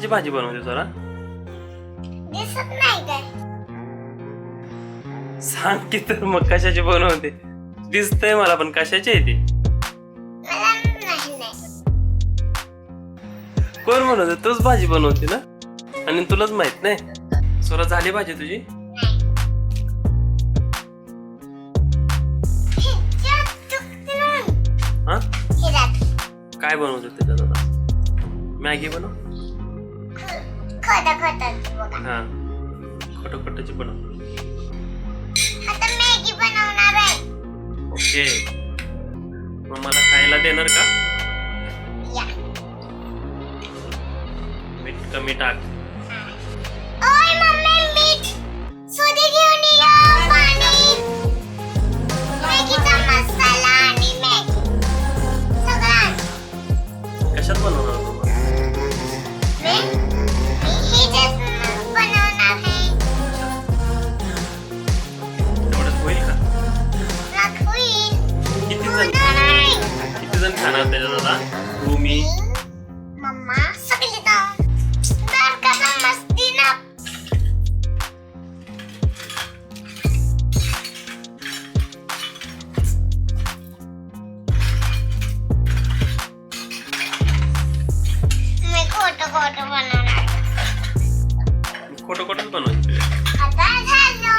भाजी बनवते जरा? दिसत नाही काय? सांग की तर मग कशाची बनवते? दिसतंय मला पण कशाची आहे ती? मला नाही. कोण बनवते? तूच भाजी बनवते ना? आणि तुलाच माहित नाही. स्वरा झाली भाजी तुझी? हा? काय बनवते त्याच्यात आता? मॅगी बनव? हा, खोटची बनव. आता मॅगी बनवणार आहे. ओके, मग मला खायला देणार का? या. मीठ कमी टाक. ओय मम्मी, मीठ सुधी घेऊन ये. पाणी, मॅगीचा मसाला आणि मॅगी सगळं. कशात बनवणार तू? मी ह्याच्यात बनवणार आहे. एवढंच होईल का? मग होईल. किती तू जण नाही. खाणार त्याच्यात आता? तू, मी. मम्मा सगळी जाऊन बारकाला मस्ती ना. मी खोटं बनवणार. खोटं बनवायचं. आता झालं.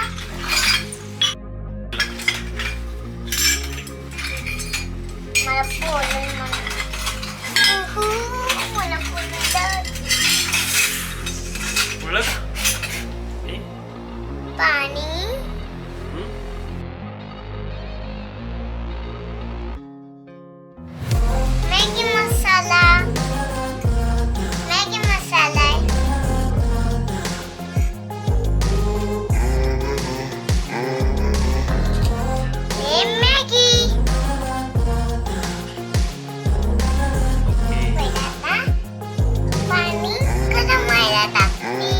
मला बोलून मला ओळख? पाणी मॅगी मसाला हे मॅगी पाणी गरम व्हायला टाकते.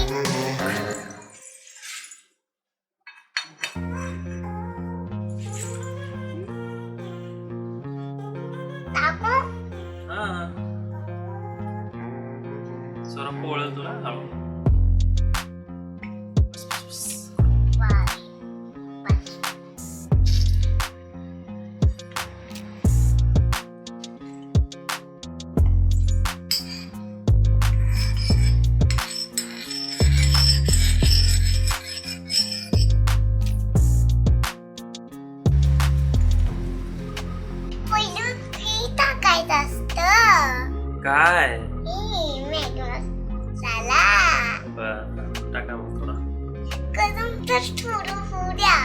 टाकू? हा. स्वरा पोळल तुला हळू. टाकायचं असतं. काय? मॅगी मसाला बरं, टाका मग थोडा. गरम तर थोडं होऊ द्या.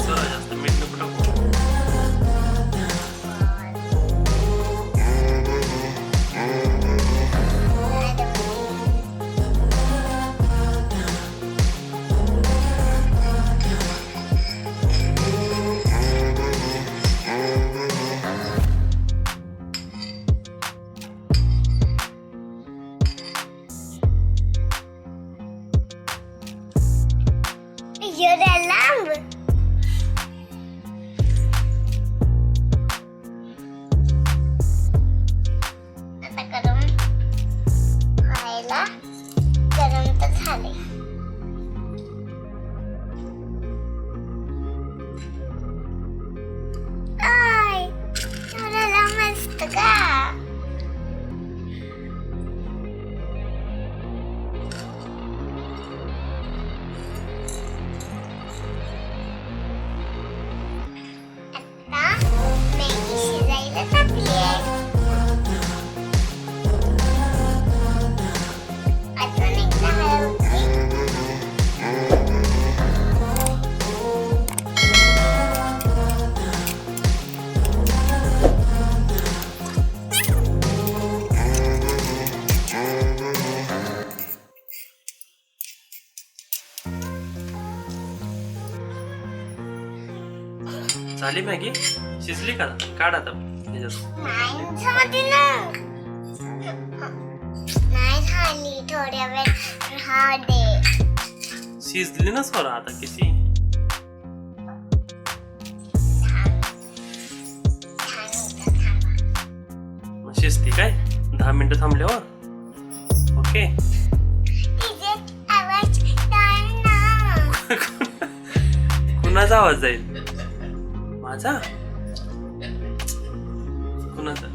जास्त मीठ नको टाकू. एवढ्या लांब आता गरम व्हायला गरम तर झाले. एवढ्याला मस्त का? मॅगी शिजायला टाकली आहे. अजून एकदा हलवते. झाली मॅगी? शिजली का? काढ आता त्याच्यात. नाही झाली, थोड्या वेळ राहू दे. शिजली ना स्वरा आता किती. मग शिजती काय 10 मिनिटं थांबल्यावर. ओके. कुणाचा आवाज जाईल. माझा. कुणाचा.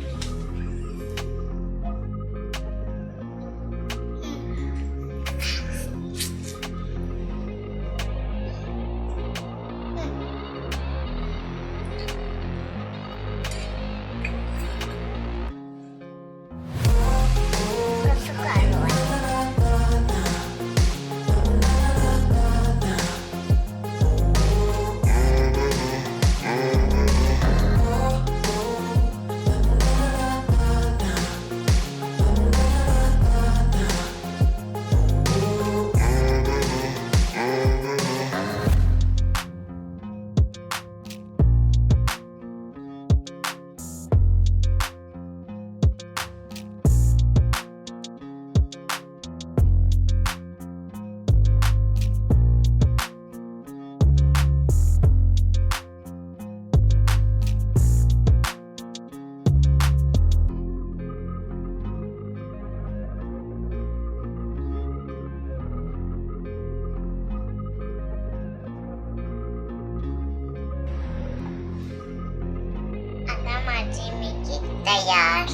आता माझी मॅगी तयार.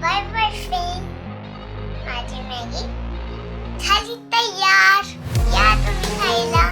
Bye bye friend. माझी मॅगी झाली तयार. या तुम्ही खायला.